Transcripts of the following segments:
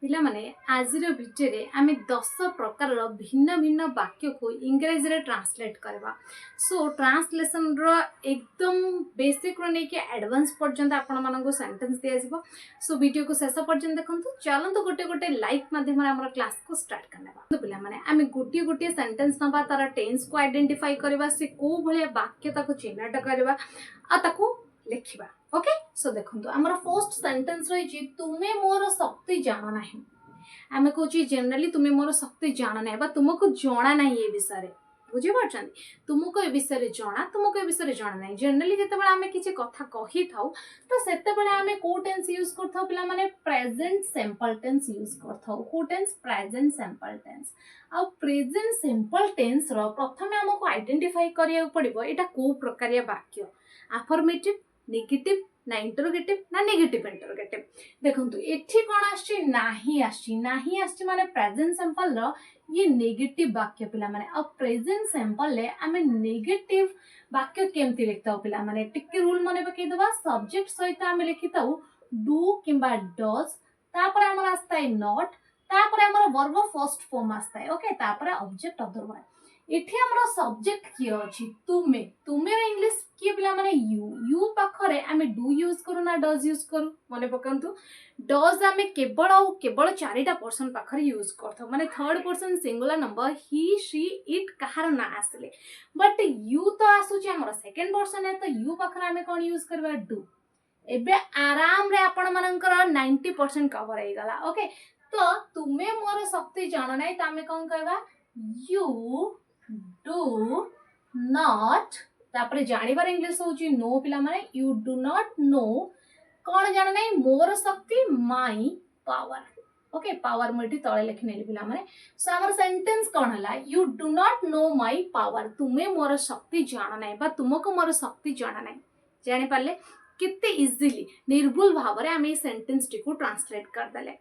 पिला माने आजिर भिडियो रे आमे 10 प्रकार भिन्न भिन्न वाक्य को इंग्रजी रे ट्रांसलेट करबा। सो ट्रांसलेशन रो एकदम बेसिक रो नै के एडवांस पर्यंत आपण मानको सेंटेंस दिया जिवो। सो वीडियो को शेष पर्यंत देखंतु। चलंतु गोटे गोटे लाइक माध्यम रे हमर क्लास को स्टार्ट करनेबा। तो पिला माने आमे गोटे गोटे सेंटेंस नबा तार टेंस को आइडेंटिफाई करबा से को भले वाक्य ताको चिन्हट करबा आ ताको लिखिबा। ओके सो देखो आमर फर्स्ट सेंटेंस रही तुम्हें मोर शक्ति जान ना आम कहे जनरली तुम्हें मोर शक्ति जान ना तुमको जना ना ये विषय बुझीपार तुमको ए विषय जना तुमको ए विषय जना ना जनरली जिते आम किसी कथा कही था तो से आम कौ टेंस यूज कर पिला माने प्रेजेंट सिंपल टेंस यूज कर टेंस प्रेजेंट सिंपल टेंस आ प्रेजेंट सिंपल टेंस रो प्रथम आमको आइडेंटिफाई करिया पड़िबो एटा को प्रकार वाक्य अफर्मेटिव नेगेटिव ना इंटरोगेटिव ना नेगेटिव इंटरोगेटिव देखंतु एठी कोन आछि नाही आछि माने प्रेजेंट सिंपल रो ये नेगेटिव वाक्य पिला माने अब प्रेजेंट सिंपल ले आमे नेगेटिव वाक्य केमति लिखताउ पिला माने टिके रूल मने पकई दबा सब्जेक्ट सहित आमे लिखिताउ डू किंबा डज तापर हमर आस्ताय नॉट तापर हमर वर्ब फर्स्ट फॉर्म आस्ताय ओके तापर ऑब्जेक्ट अदर वन एठी हमर सब्जेक्ट की अछि तुमे तुमे रे इंग्लिश की पिला माने यू पाखरे आमे डू यूज करू ना डज यूज करू मने पकंतु डज आमे केवल चारिटा पर्सन पाखरे यूज करथो माने third person singular number he she it कहार ना आसले बट यू तो आसु जे हमर सेकंड पर्सन है तो यू पाखरे आमे कोन यूज करबा डू एबे आराम रे आपण मानकर 90% कवर हो गला ओके तो तुमे मोर शक्ति जान नै त आमे कोन कहबा यू डू नॉट तापरे जानिबार इंग्लिश होची नो पिला माने यू डू नॉट नो कोन जान नै मोर शक्ति माय पावर ओके पावर मोटी तळे लिखि नेली पिला माने सो हमर सेंटेंस कोन हला you do not know my power तुमे मोर शक्ति जान नै बा तुमको मोर शक्ति जान नै जानि पाले कितने इजीली निर्भुल भाव रे हम ए सेंटेंस टी को ट्रांसलेट कर देले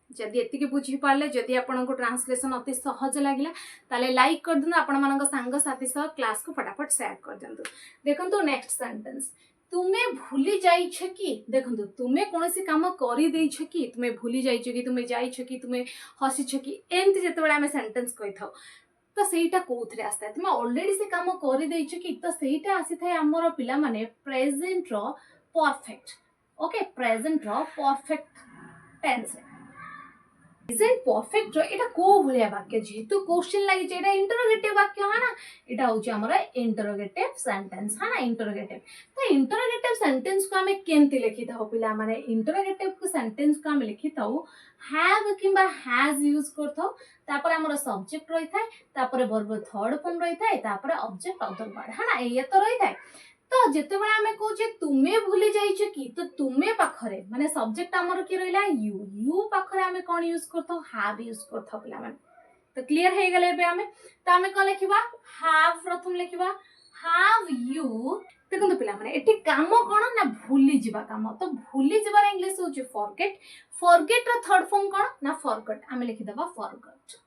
जदि एतिके बुझी पाले जदि आपन को ट्रांसलेशन अति सहज लागिला ताले लाइक कर दन आपन मानक संग साथी सह क्लास को फटाफट शेयर कर दंतु देखंतु नेक्स्ट सेंटेंस तुमे भूली जाई छ कि देखंतु तुमे कोनोसी काम करि देई छ कि तुमे भूली जाई छ कि तुमे जाई छ कि तुमे हसी छ कि एंती जते बेला हम सेंटेंस कहि थाउ तो सेटा कोथरे आस्ता तुमे ऑलरेडी से काम करि देई छ कि तो सेटा आसी थाए हमर पिला माने प्रेजेंट रो परफेक्ट ओके प्रेजेंट रो परफेक्ट टेंस प्रेजेंट परफेक्ट रो एटा को भलिया वाक्य जेतु क्वेश्चन लागि जे एटा इंटरोगेटिव वाक्य है ना एटा होची हमर इंटरोगेटिव सेंटेंस है ना इंटरोगेटिव तो इंटरोगेटिव सेंटेंस को हमें केंति लिखिता हो पिला माने इंटरोगेटिव को सेंटेंस को हम लिखिता हो हैव किंबा हैज यूज करथो तापर हमर सब्जेक्ट रही थाए तापर वर्ब थर्ड फॉर्म रही थाए तापर ऑब्जेक्ट अदर वर्ड है ना ये तो रही थाए तो जेते बेला हमें कहूचे तुमे भूली जाई छ कि तो तुमे पाखरे माने सब्जेक्ट हमर की रहला यू पाखरे हमें कोन यूज करथो हैव यूज करथो पिला माने तो क्लियर हे गेले बे हमें तो हमें को लिखिबा हैव प्रथम लिखिबा हैव यू देखंतु पिला माने एठी काम कोन ना भूली जिबा काम तो भूली जिबार इंग्लिश होचे फॉरगेट फॉरगेट रो थर्ड फॉर्म कोन ना फॉरगॉट हमें लिखि देबा फॉरगॉट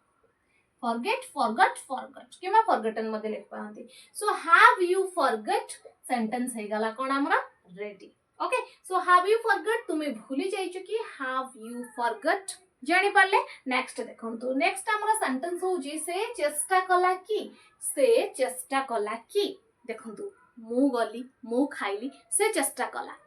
forget forgot forgot किमा forgotten मध्ये लिख पांती so have you forgot sentence हे गला कोन हमरा ready okay so have you forgot तुमे भूली जाई छ कि have you forgot जानि पाले नेक्स्ट देखंतु नेक्स्ट हमरा सेंटेंस हो जे से चेष्टा कला कि देखंतु मु गली मु खाइली से चेष्टा कला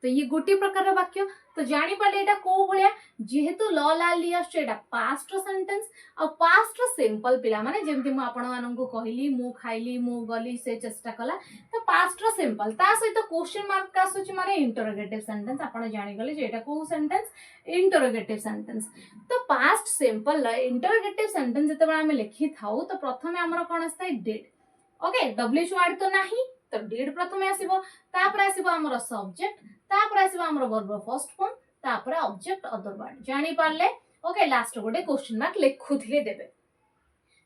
तो ये गोटे प्रकार वाक्य तो जानि पाले एटा को भलिया जेहेतु ल ला लिया एटा पास्ट सेंटेंस और पास्ट सिंपल पिला माने जेमति मु आपण मानन को कहली मु खाइली मु गली से चेष्टा कला तो पास्ट सिंपल ता सहित क्वेश्चन मार्क का सोच माने इंटरोगेटिव सेंटेंस आपण जानि गले जे एटा को सेंटेंस इंटरोगेटिव सेंटेंस तो पास्ट सिंपल इंटरोगेटिव सेंटेंस जते बा हम लिखि थाउ तो प्रथमे हमर कोन आस्ता डिड ओके डब्ल्यूएच वर्ड तो नाही तो डिड प्रथमे आसीबो तापर आसीबो हमर सब्जेक्ट तापर आसीबो हमर वर्ब फर्स्ट फॉर्म तापर ऑब्जेक्ट अदर वर्ड जानि पारले ओके लास्ट गोटे क्वेश्चन मार्क लिखुथिले देबे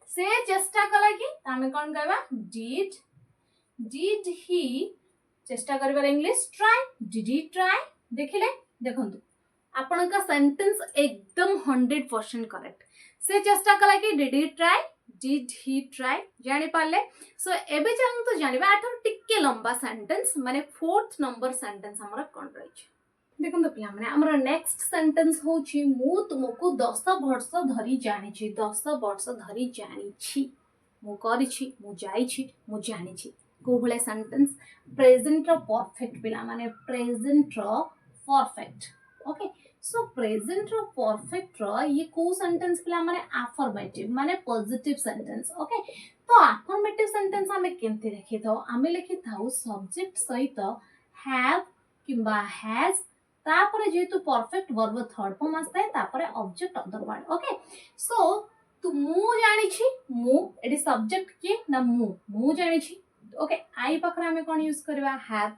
से चेष्टा कला कि तामे कोन कहबा डिड ही चेष्टा करबार English try did he try देखिले देखंतु आपन का सेंटेंस एकदम 100% करेक्ट से चेष्टा कला कि डिड ही ट्राई जानि पारले सो एबे चलंतु जानिबा आठर टिके लंबा सेंटेंस माने फोर्थ नंबर सेंटेंस हमरा कोन रही देखो पे आमर नेक्स्ट सेंटेंस होची मु तुमको 10 वर्ष धरी जानी 10 वर्ष धरी जानी मु करिछि मु जाइछि मु जानिछि को भले सेंटेंस प्रेजेंट रो परफेक्ट पिला माने प्रेजेंट रो परफेक्ट ओके सो प्रेजेंट रो परफेक्ट रो ये को सेंटेंस पिला माने अफर्मेटिव माने पॉजिटिव सेंटेंस ओके तो अफर्मेटिव सेंटेंस हमें केमती लिखि थो हमें लिखि थाउ सब्जेक्ट सहित हैव किंबा हैज तापर जेहेतु परफेक्ट वर्ब थर्ड फॉर्म आस्ता है तापर object other word okay so तू मु जानी छी मु एडी सब्जेक्ट के ना मु जानी छी ओके आई पाखरे हमें कोन यूज करबा हैव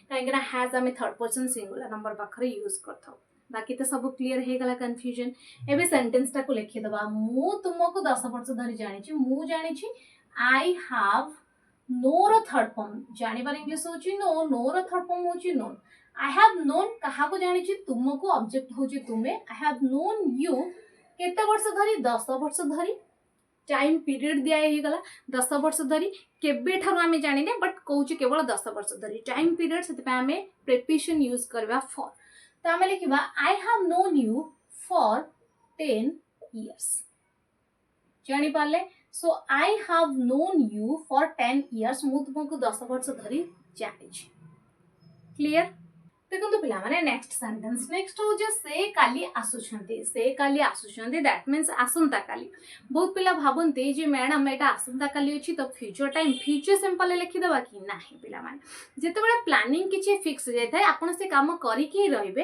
काहेकना हैज हमें थर्ड पर्सन सिंगुलर नंबर पाखरे यूज करथौ बाकी तो सब क्लियर हे गला कंफ्यूजन एबे सेंटेंस टा को लिखि दबा मु तुमको 10 वर्ष धरि जानी छी मु जानी छी आई हैव नोर थर्ड फॉर्म जानिबार इंग्लिश होची नो नोर थर्ड फॉर्म होची नोन आई हैव नोन कहा को जानी छी तुमको ऑब्जेक्ट होची तुमे आई हैव नोन यू केते वर्ष धरी 10 वर्ष धरी टाइम पीरियड दिया हे गला 10 वर्ष धरी केबे ठारो आमे जानि ने बट कहूची केवल 10 वर्ष धरी टाइम पीरियड सेते आमे प्रीपोजिशन यूज करबा फॉर तो आमे लिखिबा I have known you for 10 years जानि पाले so I have known you for 10 years मु तुमको 10 वर्ष धरी जानि छी क्लियर देखो पिला माने नेक्स्ट सेंटेंस नेक्स्ट हो जे से काली आसुछंती दैट मींस आसंता काली बहुत पिला भाबंते जे मैडम एटा आसंता काली अछि तो फ्यूचर टाइम फ्यूचर सिंपल लिखि देबा कि नाही पिला माने जेते बेले प्लानिंग किछि फिक्स जाय थाय आपण से काम करि के रहिबे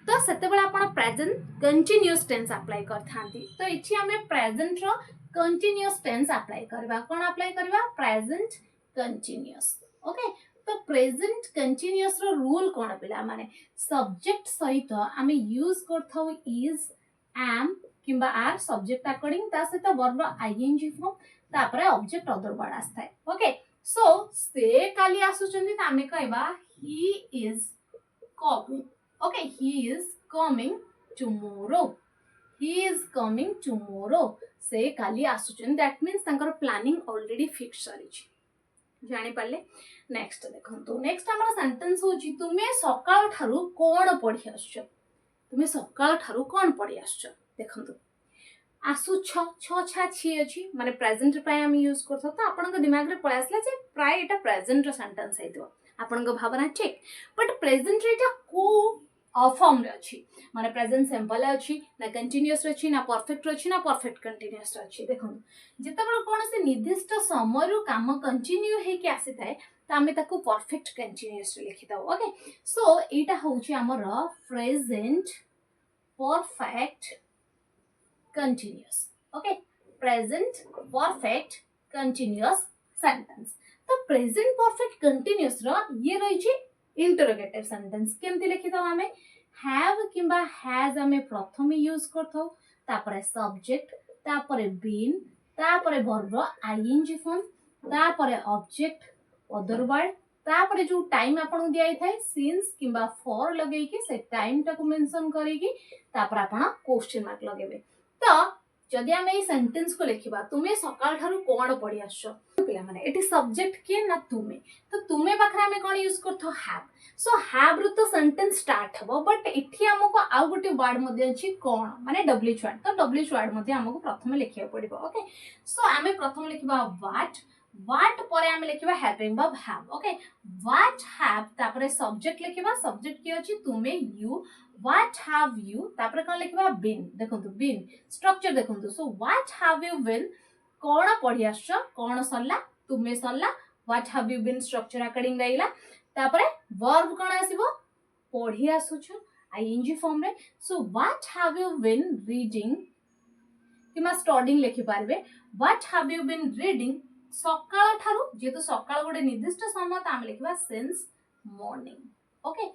तो सेते बेले आपण प्रेजेंट कंटीन्यूअस टेंस अप्लाई करथांती तो इछि हमें प्रेजेंट रो कंटीन्यूअस टेंस अप्लाई करबा कोन अप्लाई करबा प्रेजेंट कंटीन्यूअस ओके तो प्रेजेंट कंटीन्यूअस रो रूल कोन पिला माने सब्जेक्ट सहित आमे यूज करथौ इज एम किंबा आर सब्जेक्ट अकॉर्डिंग ता सहित वर्ब आईएनजी फॉर्म तापरे ऑब्जेक्ट अदर वर्ड आस्थाय ओके सो से काली आसुचंदी त आमे कहबा he is coming okay he is coming tomorrow से काली आसुचंदी दैट मींस तांकर प्लानिंग ऑलरेडी फिक्स सरिछि जानि पाले नेक्स्ट देखंतु नेक्स्ट हमर सेंटेंस होची तुमे सकाळ ठारू कोन पढि आछो देखंतु आसु छ छा छी अछि माने प्रेजेंट प्राय हम यूज करथो त आपनक दिमाग रे पळे आसला जे प्राय एटा प्रेजेंट रो सेंटेंस हेतो आपनक भावना ठीक बट प्रेजेंट रे एटा को फॉर्म रे अछि माने प्रेजेंट सिंपल अछि ना कंटीन्यूअस अछि ना परफेक्ट अछि ना परफेक्ट कंटीन्यूअस अछि देखो जेतेबेले कोन से निर्दिष्ट समय रो काम कंटिन्यू हे के आसी थाए त आमे ताको परफेक्ट कंटीन्यूअस लिखि दउ ओके सो एटा होछि हमर present perfect continuous okay present perfect continuous sentence तो प्रेजेंट परफेक्ट कंटीन्यूअस रो ये रही छी इंटरोगेटिव सेंटेंस केमती लिखि दउ आमे हैव किंबा हैज आमे प्रथम यूज करथौ तापरे सब्जेक्ट तापरे बीन तापरे वर्ब आईएनजी फॉर्म तापरे ऑब्जेक्ट अदर वर्ड तापरे जो टाइम आपन दियाई थाए सिंस किंबा फॉर लगेई कि से टाइम टाको मेंशन करी कि तापर आपन क्वेश्चन मार्क लगेबे तो जदि आमे ए सेंटेंस को लिखिबा तुमे सकाळ ठारू कोन पढि आछो पिला माने एटी सब्जेक्ट के ना तुमे तो तुमे पाखरा आमे कोन यूज करथो हैव सो हैव रो तो सेंटेंस स्टार्ट हबो बट इथि हमको आउ गोटे वर्ड मध्ये अछि कोन माने डब्ल्यूएच वर्ड तो डब्ल्यूएच वर्ड मध्ये हमको प्रथम लिखिया पड़िबो ओके सो आमे प्रथम लिखिबा व्हाट परे आमे लिखिबा having verb have okay what have तापरे सब्जेक्ट लिखिबा सब्जेक्ट के अछि तुमे यू What have you तापर कौन लिखिबा been देखंतु been स्ट्रक्चर देखंतु so what have you been कोन पढि आछो कोन सरला तुमे सरला what have you been structure according रहिला तापर वर्ब कोन आसीबो पढि आछो आईएनजी फॉर्म रे सो what have you been reading keema studying लिखि पारबे what have you been reading सकाळ ठारू जेतो सकाळ गोटे निर्दिष्ट समय त हम लिखिबा since morning okay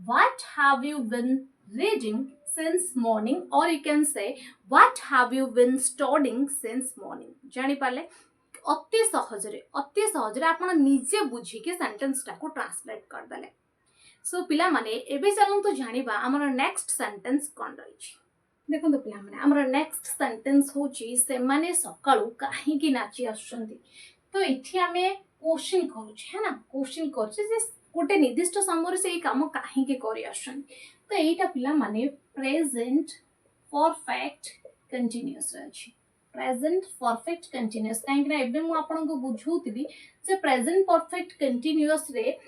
what have you been reading since morning or you can say what have you been studying since morning जानि पाले अति सहजरे आपण निजे बुझी के सेंटेंस टा को ट्रांसलेट कर दले सो पिला माने एबे चलन तो जानिबा हमर नेक्स्ट सेंटेंस कोन रही छी देखो तो पिला माने हमर नेक्स्ट सेंटेंस होची से माने सकाळू काहे की नाची आछंती तो इथि हमें क्वेश्चन करू है ना क्वेश्चन करछे जे गोटे निर्दिष्ट समय से काम काहे के करी आछन तो एटा पिला माने प्रेजेंट परफेक्ट कंटीन्यूअस रे अछि प्रेजेंट परफेक्ट कंटीन्यूअस काहे कि एबे मु आपन को बुझौतिबी जे प्रेजेंट परफेक्ट कंटीन्यूअस रे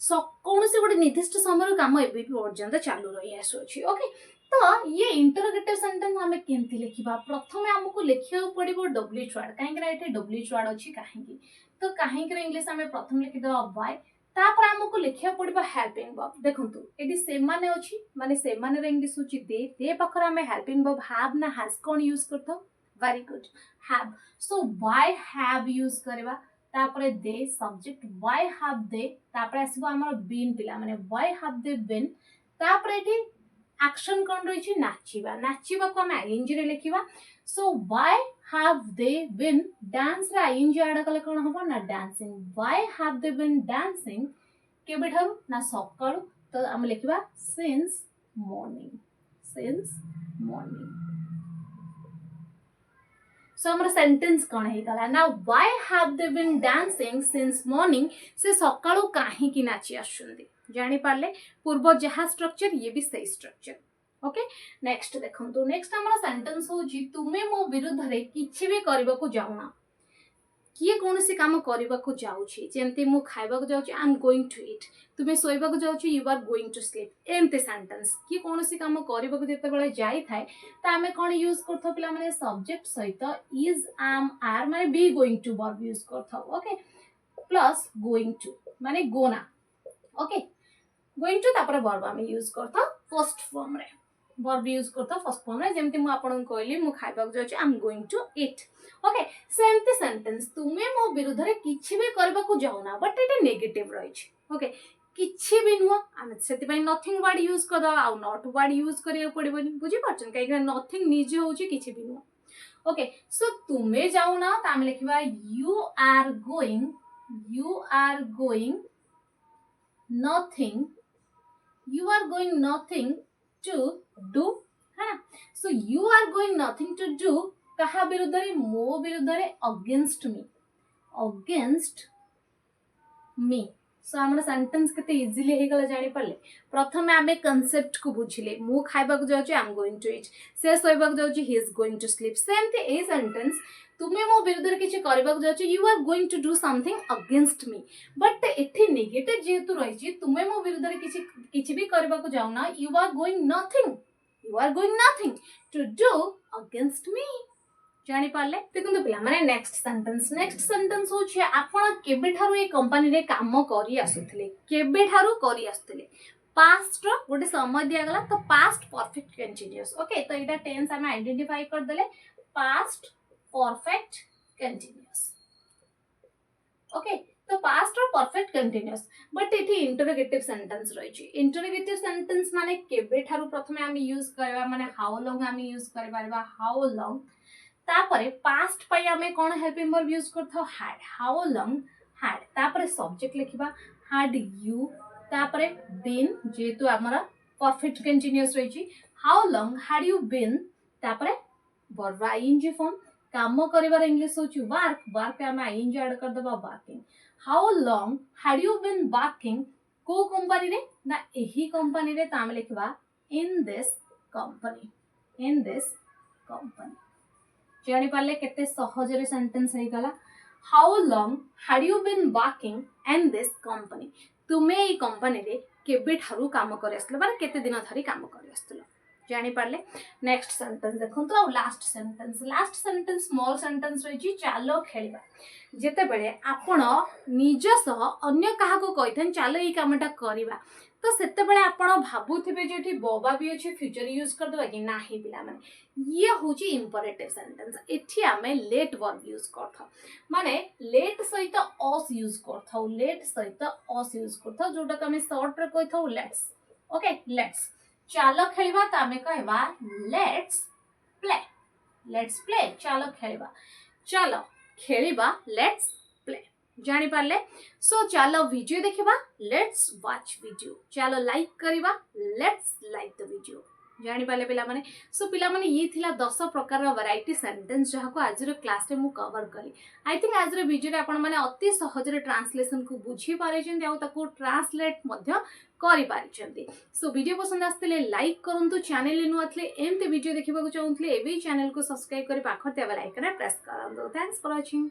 कौन से गोटे निर्दिष्ट समय काम एबे भी पर्यंत चालू रही आसुछि ओके तो ये इंटरोगेटिव सेंटेंस हमें केमती लिखिबा प्रथमे हमको लिखिया पड़िबो डब्ल्यूएच वर्ड काहे कि एटे डब्ल्यूएच वर्ड अछि काहे कि तो काहे कि इंग्लिश हमें प्रथम लिखि दबा व्हाई तापर हमको लिखिया पड़िबो हेल्पिंग वर्ब देखंतु एडी सेम माने अछि माने सेम माने रे इंग्लिश होछि दे पाखर हमें हेल्पिंग वर्ब हैव ना हैज कोन यूज करथो very good have so why have use करबा तापरे दे सब्जेक्ट व्हाई हैव दे तापरे आसीबो हमर बीन पिला माने व्हाई हैव दे बीन तापरे एठी एक्शन कोन रही छी नाचिबा नाचिबा को हम आईएनजी रे लिखिबा so why have they been dance रे आईएनजी ऐड कले कोन होबो ना dancing why have they been dancing केबे ठारू ना सकाळू तो हम लिखिबा सिंस मॉर्निंग सो हमर सेंटेंस कोन हे गला ना why have they been dancing since morning से सकाळू काहे कि नाची आछुंदी जानि पारले पूर्व जहा स्ट्रक्चर ये भी सही स्ट्रक्चर ओके नेक्स्ट देखंतु नेक्स्ट हमर सेंटेंस होजी तुमे मो विरुद्ध रे किछि भी करबा को जाउना किए कौन सी काम करबा को जाउछि जेंति मु खाइबा को जाउछि I am going to eat तुमे सोइबा को जाउछि you are going to sleep एमते सेंटेंस कि कौन सी काम करबा को जते बेले जाई थाए ता हमें कोन यूज करथो पिला माने सब्जेक्ट सहित इज एम आर माने be going to verb use करथो ओके प्लस गोइंग टू माने गोना ओके गोइंग टू तापर वर्ब हम यूज करथो फर्स्ट फॉर्म रे वर्ब यूज करथो फर्स्ट फॉर्म रे जेमति मु आपन कहली मु खाइबा को जाउछि I am going to eat okay सेमते सेंटेंस तुमे मो विरुद्ध रे किछि भी करबा को जाउना बट एटा नेगेटिव रही छि ओके किछि भी नुवा हम सेति पय नथिंग वर्ड यूज कर दो आ नॉट वर्ड यूज करियो पड़िबोनी बुझि परछन काहे कि नथिंग निजे होछि किछि भी नुवा ओके सो तुमे जाउना त हम लिखबा you are going nothing you are going nothing to do है ना so you are going nothing to do कहा विरुद्ध रे मो विरुद्ध रे against me सो हमर सेंटेंस केते इजीली हे गला जानि पड़ले प्रथमे आमे कांसेप्ट को बुझिले मु खाइबा को जाउची I am going to eat से सोइबा को जाउची he is going to sleep सेम ते ए सेंटेंस तुमे मो विरुद्ध रे किछि करबा को जाउची you are going to do something against me but एठी नेगेटिव जेतु रही छी तुमे मो विरुद्ध रे किछि भी करबा को जाउना you are going nothing to do against me जानि पारले देखंतु पिला माने नेक्स्ट सेंटेंस होछि आपण केबे ठारू ए कंपनी रे काम करी आसुथिले पास्ट रो गोटे समय दिया गला तो पास्ट परफेक्ट कंटीन्यूअस ओके तो एटा टेंस हम आइडेंटिफाई कर देले पास्ट परफेक्ट कंटीन्यूअस ओके तो पास्ट और परफेक्ट कंटीन्यूअस बट एठी इंटरोगेटिव सेंटेंस रही छी इंटरोगेटिव सेंटेंस माने केबे ठारू प्रथमे हम यूज करबा माने हाउ लॉन्ग हम यूज करबा हाउ लॉन्ग तापरे पास्ट पय हमें कोन हेल्पिंग वर्ब यूज करथो हैड हाउ लॉन्ग हैड तापरे सब्जेक्ट लिखिबा हैड यू तापरे बीन जेतु हमरा परफेक्ट कंटीन्यूअस रही छी how long had you been तापरे वर्ब आईएनजी फॉर्म काम करिवार इंग्लिश होची वर्क पे हम आईएनजी ऐड कर दबा working how long had you been working को कंपनी रे ना एही कंपनी रे ताम लिखबा इन दिस कंपनी जानि पाले केते सहज रे सेंटेंस हे गला how long had you been working in this company तुमे ई कंपनी रे केबे ठारू काम करे आस्तलो बार केते दिन धरी काम करे आस्तलो जानि पारले नेक्स्ट सेंटेंस देखंतु आ लास्ट सेंटेंस स्मॉल सेंटेंस रही छी चालो खेलिबा जेते बेले आपण निज सह अन्य काहा को कहिथन चालो ई कामटा करिबा तो सेते बेले आपण भाबुथिबे जेठी बबा भी अछि फ्यूचर यूज कर देबा कि नाही पिला माने ये होची इंपरेटिव सेंटेंस एठी हमें लेट वर्ब यूज करथा माने लेट सहित अस यूज करथा जोटा के हमें शॉर्ट रे कहिथौ लेट्स ओके लेट्स चालो खेलिबा त हमें कहबा लेट्स प्ले चालो खेलिबा लेट्स प्ले जानि पारले सो चालो वीडियो देखिबा लेट्स वॉच वीडियो चालो लाइक करिबा लेट्स लाइक द वीडियो जानी पाले पिला माने सो पिला माने ये थिला 10 प्रकार वैरायटी सेंटेंस जहाँ को आज क्लास रे मु कवर कली आई थिंक आज वीडियो रे आपण माने अति सहज रे ट्रांसलेशन को बुझी पारे छन आ ताको ट्रांसलेट मध्य करि पारि छन सो वीडियो पसंद आस्ते लाइक करंतु चैनल नु आथले एमते वीडियो देखिबा को चाहुतले एबे चैनल को सब्सक्राइब करि पाखर ते बेल आइकन प्रेस करंतु थैंक्स फॉर वाचिंग।